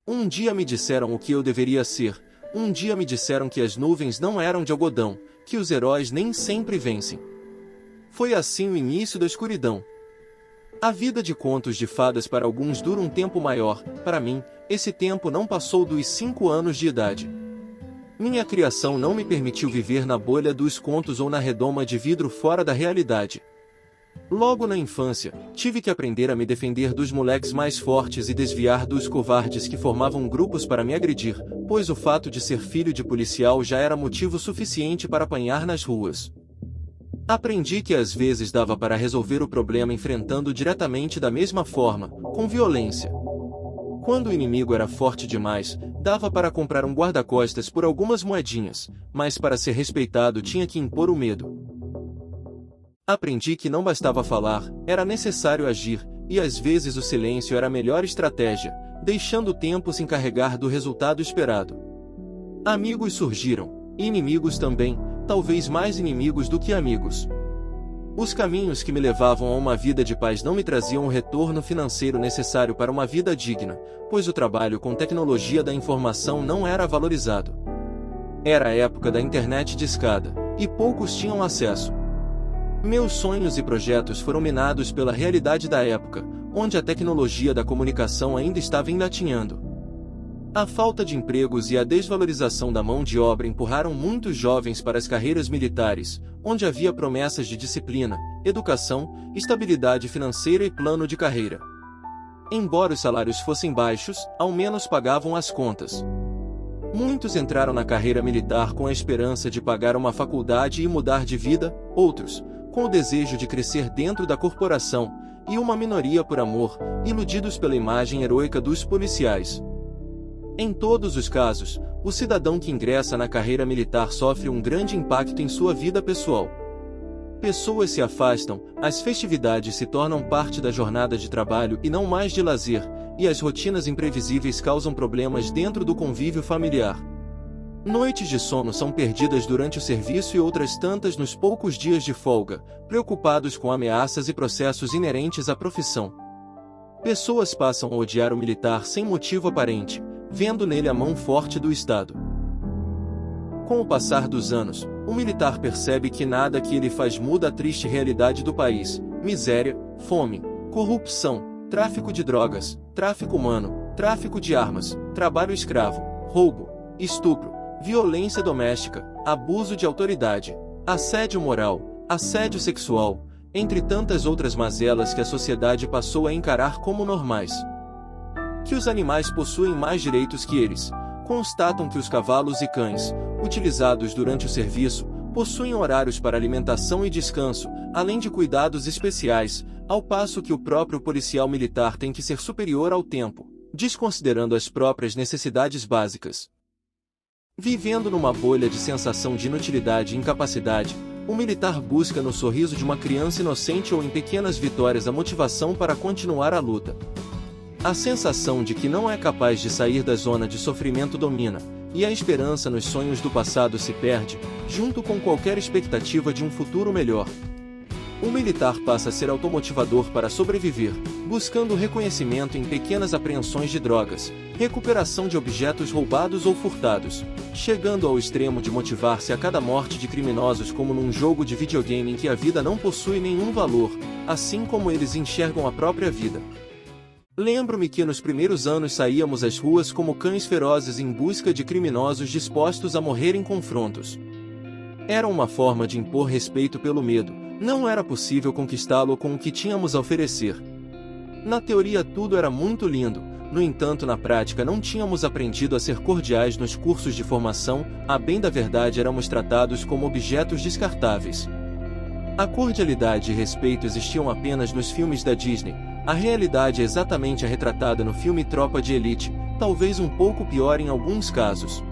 Um dia me disseram o que eu deveria ser, um dia me disseram que as nuvens não eram de algodão, que os heróis nem sempre vencem. Foi assim o início da escuridão. A vida de contos de fadas para alguns dura um tempo maior, para mim, esse tempo não passou dos 5 anos de idade. Minha criação não me permitiu viver na bolha dos contos ou na redoma de vidro fora da realidade. Logo na infância, tive que aprender a me defender dos moleques mais fortes e desviar dos covardes que formavam grupos para me agredir, pois o fato de ser filho de policial já era motivo suficiente para apanhar nas ruas. Aprendi que às vezes dava para resolver o problema enfrentando diretamente da mesma forma, com violência. Quando o inimigo era forte demais, dava para comprar um guarda-costas por algumas moedinhas, mas para ser respeitado tinha que impor o medo. Aprendi que não bastava falar, era necessário agir, e às vezes o silêncio era a melhor estratégia, deixando o tempo se encarregar do resultado esperado. Amigos surgiram, e inimigos também, talvez mais inimigos do que amigos. Os caminhos que me levavam a uma vida de paz não me traziam o retorno financeiro necessário para uma vida digna, pois o trabalho com tecnologia da informação não era valorizado. Era a época da internet discada, e poucos tinham acesso. Meus sonhos e projetos foram minados pela realidade da época, onde a tecnologia da comunicação ainda estava engatinhando. A falta de empregos e a desvalorização da mão de obra empurraram muitos jovens para as carreiras militares, onde havia promessas de disciplina, educação, estabilidade financeira e plano de carreira. Embora os salários fossem baixos, ao menos pagavam as contas. Muitos entraram na carreira militar com a esperança de pagar uma faculdade e mudar de vida, outros, com o desejo de crescer dentro da corporação, e uma minoria por amor, iludidos pela imagem heroica dos policiais. Em todos os casos, o cidadão que ingressa na carreira militar sofre um grande impacto em sua vida pessoal. Pessoas se afastam, as festividades se tornam parte da jornada de trabalho e não mais de lazer, e as rotinas imprevisíveis causam problemas dentro do convívio familiar. Noites de sono são perdidas durante o serviço e outras tantas nos poucos dias de folga, preocupados com ameaças e processos inerentes à profissão. Pessoas passam a odiar o militar sem motivo aparente, vendo nele a mão forte do Estado. Com o passar dos anos, o militar percebe que nada que ele faz muda a triste realidade do país: miséria, fome, corrupção, tráfico de drogas, tráfico humano, tráfico de armas, trabalho escravo, roubo, estupro, violência doméstica, abuso de autoridade, assédio moral, assédio sexual, entre tantas outras mazelas que a sociedade passou a encarar como normais. Que os animais possuem mais direitos que eles. Constatam que os cavalos e cães, utilizados durante o serviço, possuem horários para alimentação e descanso, além de cuidados especiais, ao passo que o próprio policial militar tem que ser superior ao tempo, desconsiderando as próprias necessidades básicas. Vivendo numa bolha de sensação de inutilidade e incapacidade, o militar busca no sorriso de uma criança inocente ou em pequenas vitórias a motivação para continuar a luta. A sensação de que não é capaz de sair da zona de sofrimento domina, e a esperança nos sonhos do passado se perde, junto com qualquer expectativa de um futuro melhor. O militar passa a ser automotivador para sobreviver, buscando reconhecimento em pequenas apreensões de drogas, recuperação de objetos roubados ou furtados, chegando ao extremo de motivar-se a cada morte de criminosos como num jogo de videogame em que a vida não possui nenhum valor, assim como eles enxergam a própria vida. Lembro-me que nos primeiros anos saíamos às ruas como cães ferozes em busca de criminosos dispostos a morrer em confrontos. Era uma forma de impor respeito pelo medo, não era possível conquistá-lo com o que tínhamos a oferecer. Na teoria tudo era muito lindo, no entanto na prática não tínhamos aprendido a ser cordiais nos cursos de formação, a bem da verdade éramos tratados como objetos descartáveis. A cordialidade e respeito existiam apenas nos filmes da Disney. A realidade é exatamente a retratada no filme Tropa de Elite, talvez um pouco pior em alguns casos.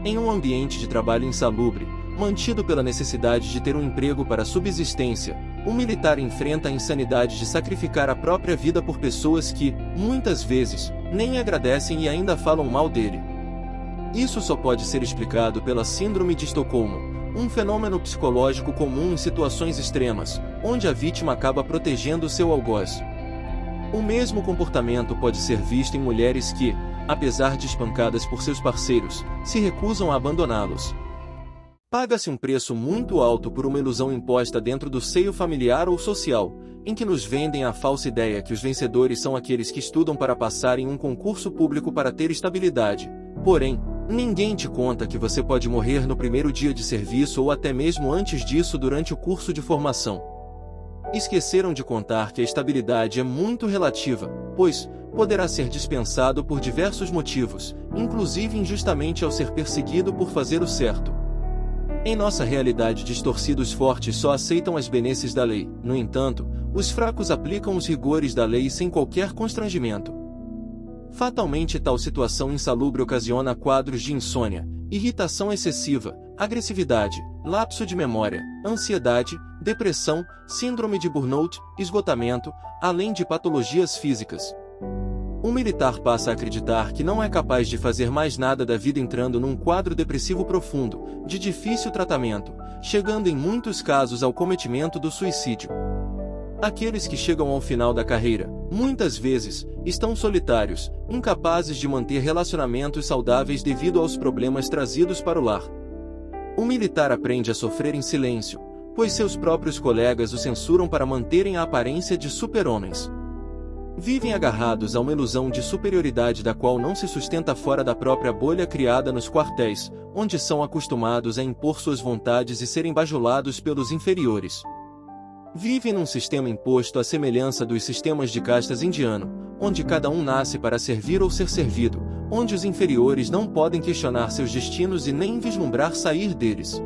Em um ambiente de trabalho insalubre, mantido pela necessidade de ter um emprego para subsistência, o militar enfrenta a insanidade de sacrificar a própria vida por pessoas que, muitas vezes, nem agradecem e ainda falam mal dele. Isso só pode ser explicado pela Síndrome de Estocolmo, um fenômeno psicológico comum em situações extremas, onde a vítima acaba protegendo seu algoz. O mesmo comportamento pode ser visto em mulheres que, apesar de espancadas por seus parceiros, se recusam a abandoná-los. Paga-se um preço muito alto por uma ilusão imposta dentro do seio familiar ou social, em que nos vendem a falsa ideia que os vencedores são aqueles que estudam para passar em um concurso público para ter estabilidade. Porém, ninguém te conta que você pode morrer no primeiro dia de serviço ou até mesmo antes disso durante o curso de formação. Esqueceram de contar que a estabilidade é muito relativa, pois poderá ser dispensado por diversos motivos, inclusive injustamente ao ser perseguido por fazer o certo. Em nossa realidade distorcida, os fortes só aceitam as benesses da lei. No entanto, os fracos aplicam os rigores da lei sem qualquer constrangimento. Fatalmente, tal situação insalubre ocasiona quadros de insônia, irritação excessiva, agressividade, lapso de memória, ansiedade, depressão, síndrome de burnout, esgotamento, além de patologias físicas. Um militar passa a acreditar que não é capaz de fazer mais nada da vida, entrando num quadro depressivo profundo, de difícil tratamento, chegando em muitos casos ao cometimento do suicídio. Aqueles que chegam ao final da carreira, muitas vezes, estão solitários, incapazes de manter relacionamentos saudáveis devido aos problemas trazidos para o lar. O militar aprende a sofrer em silêncio, pois seus próprios colegas o censuram para manterem a aparência de super-homens. Vivem agarrados a uma ilusão de superioridade da qual não se sustenta fora da própria bolha criada nos quartéis, onde são acostumados a impor suas vontades e serem bajulados pelos inferiores. Vivem num sistema imposto à semelhança dos sistemas de castas indiano, onde cada um nasce para servir ou ser servido, onde os inferiores não podem questionar seus destinos e nem vislumbrar sair deles.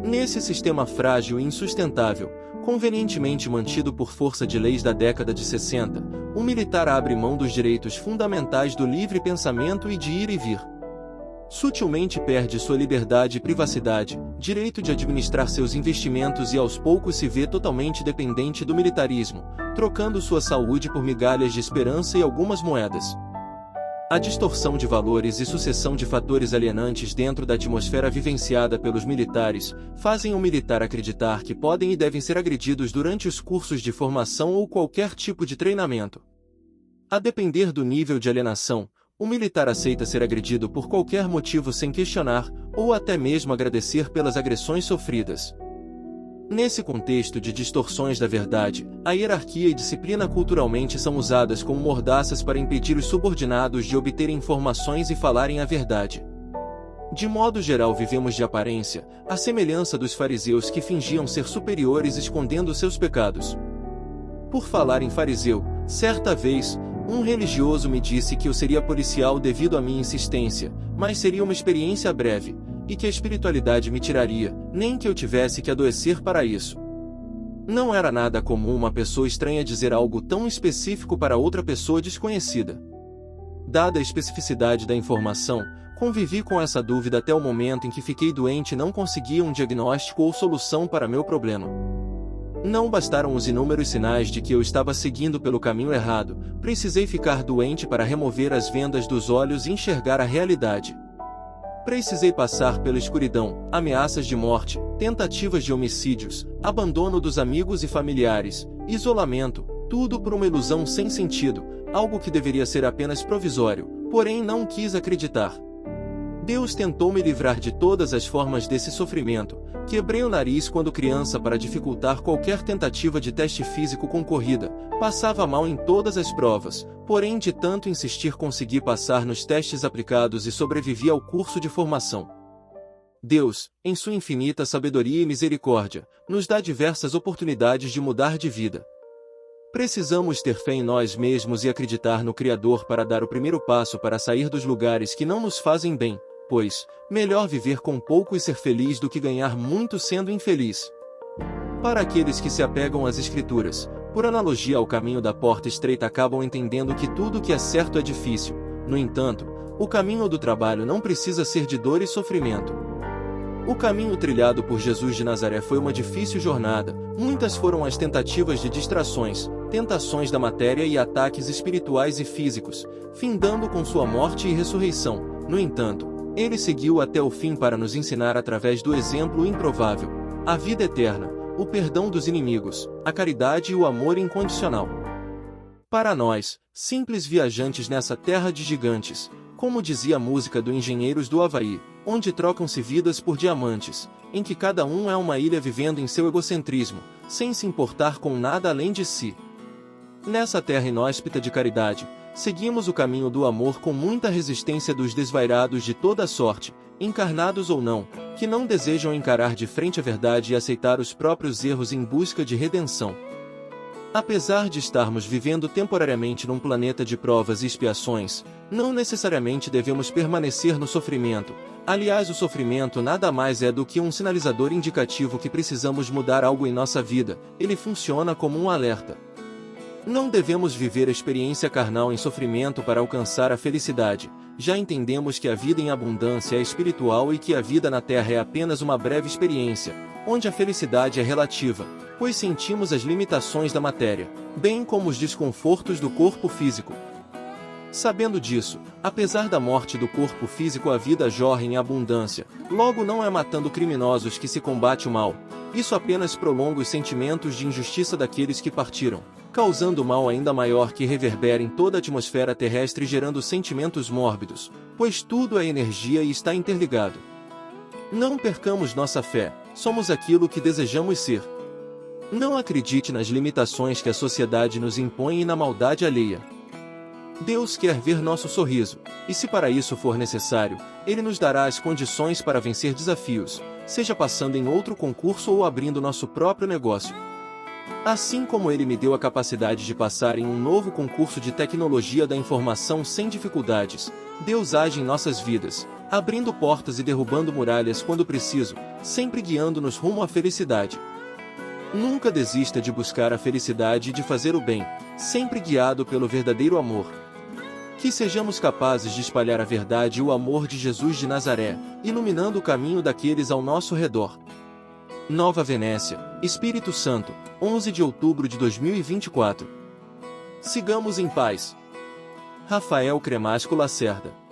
Nesse sistema frágil e insustentável, convenientemente mantido por força de leis da década de 60, o militar abre mão dos direitos fundamentais do livre pensamento e de ir e vir. Sutilmente perde sua liberdade e privacidade, direito de administrar seus investimentos e aos poucos se vê totalmente dependente do militarismo, trocando sua saúde por migalhas de esperança e algumas moedas. A distorção de valores e sucessão de fatores alienantes dentro da atmosfera vivenciada pelos militares fazem o militar acreditar que podem e devem ser agredidos durante os cursos de formação ou qualquer tipo de treinamento. A depender do nível de alienação, o militar aceita ser agredido por qualquer motivo sem questionar, ou até mesmo agradecer pelas agressões sofridas. Nesse contexto de distorções da verdade, a hierarquia e disciplina culturalmente são usadas como mordaças para impedir os subordinados de obterem informações e falarem a verdade. De modo geral, vivemos de aparência, à semelhança dos fariseus que fingiam ser superiores escondendo seus pecados. Por falar em fariseu, certa vez, um religioso me disse que eu seria policial devido à minha insistência, mas seria uma experiência breve, e que a espiritualidade me tiraria, nem que eu tivesse que adoecer para isso. Não era nada comum uma pessoa estranha dizer algo tão específico para outra pessoa desconhecida. Dada a especificidade da informação, convivi com essa dúvida até o momento em que fiquei doente e não conseguia um diagnóstico ou solução para meu problema. Não bastaram os inúmeros sinais de que eu estava seguindo pelo caminho errado, precisei ficar doente para remover as vendas dos olhos e enxergar a realidade. Precisei passar pela escuridão, ameaças de morte, tentativas de homicídios, abandono dos amigos e familiares, isolamento, tudo por uma ilusão sem sentido, algo que deveria ser apenas provisório, porém não quis acreditar. Deus tentou me livrar de todas as formas desse sofrimento. Quebrei o nariz quando criança para dificultar qualquer tentativa de teste físico concorrida, passava mal em todas as provas, porém de tanto insistir consegui passar nos testes aplicados e sobrevivi ao curso de formação. Deus, em sua infinita sabedoria e misericórdia, nos dá diversas oportunidades de mudar de vida. Precisamos ter fé em nós mesmos e acreditar no Criador para dar o primeiro passo para sair dos lugares que não nos fazem bem, pois, melhor viver com pouco e ser feliz do que ganhar muito sendo infeliz. Para aqueles que se apegam às Escrituras, por analogia ao caminho da porta estreita, acabam entendendo que tudo que é certo é difícil. No entanto, o caminho do trabalho não precisa ser de dor e sofrimento. O caminho trilhado por Jesus de Nazaré foi uma difícil jornada, muitas foram as tentativas de distrações, tentações da matéria e ataques espirituais e físicos, findando com sua morte e ressurreição. No entanto, ele seguiu até o fim para nos ensinar através do exemplo improvável, a vida eterna, o perdão dos inimigos, a caridade e o amor incondicional. Para nós, simples viajantes nessa terra de gigantes, como dizia a música do Engenheiros do Havaí, onde trocam-se vidas por diamantes, em que cada um é uma ilha vivendo em seu egocentrismo, sem se importar com nada além de si. Nessa terra inóspita de caridade, seguimos o caminho do amor com muita resistência dos desvairados de toda sorte, encarnados ou não, que não desejam encarar de frente a verdade e aceitar os próprios erros em busca de redenção. Apesar de estarmos vivendo temporariamente num planeta de provas e expiações, não necessariamente devemos permanecer no sofrimento. Aliás, o sofrimento nada mais é do que um sinalizador indicativo que precisamos mudar algo em nossa vida. Ele funciona como um alerta. Não devemos viver a experiência carnal em sofrimento para alcançar a felicidade. Já entendemos que a vida em abundância é espiritual e que a vida na Terra é apenas uma breve experiência, onde a felicidade é relativa, pois sentimos as limitações da matéria, bem como os desconfortos do corpo físico. Sabendo disso, apesar da morte do corpo físico, a vida jorra em abundância. Logo, não é matando criminosos que se combate o mal. Isso apenas prolonga os sentimentos de injustiça daqueles que partiram, causando mal ainda maior que reverbera em toda a atmosfera terrestre, gerando sentimentos mórbidos, pois tudo é energia e está interligado. Não percamos nossa fé, somos aquilo que desejamos ser. Não acredite nas limitações que a sociedade nos impõe e na maldade alheia. Deus quer ver nosso sorriso, e se para isso for necessário, Ele nos dará as condições para vencer desafios, seja passando em outro concurso ou abrindo nosso próprio negócio. Assim como Ele me deu a capacidade de passar em um novo concurso de tecnologia da informação sem dificuldades, Deus age em nossas vidas, abrindo portas e derrubando muralhas quando preciso, sempre guiando-nos rumo à felicidade. Nunca desista de buscar a felicidade e de fazer o bem, sempre guiado pelo verdadeiro amor. Que sejamos capazes de espalhar a verdade e o amor de Jesus de Nazaré, iluminando o caminho daqueles ao nosso redor. Nova Venécia, Espírito Santo, 11 de outubro de 2024. Sigamos em paz. Rafael Cremasco Lacerda.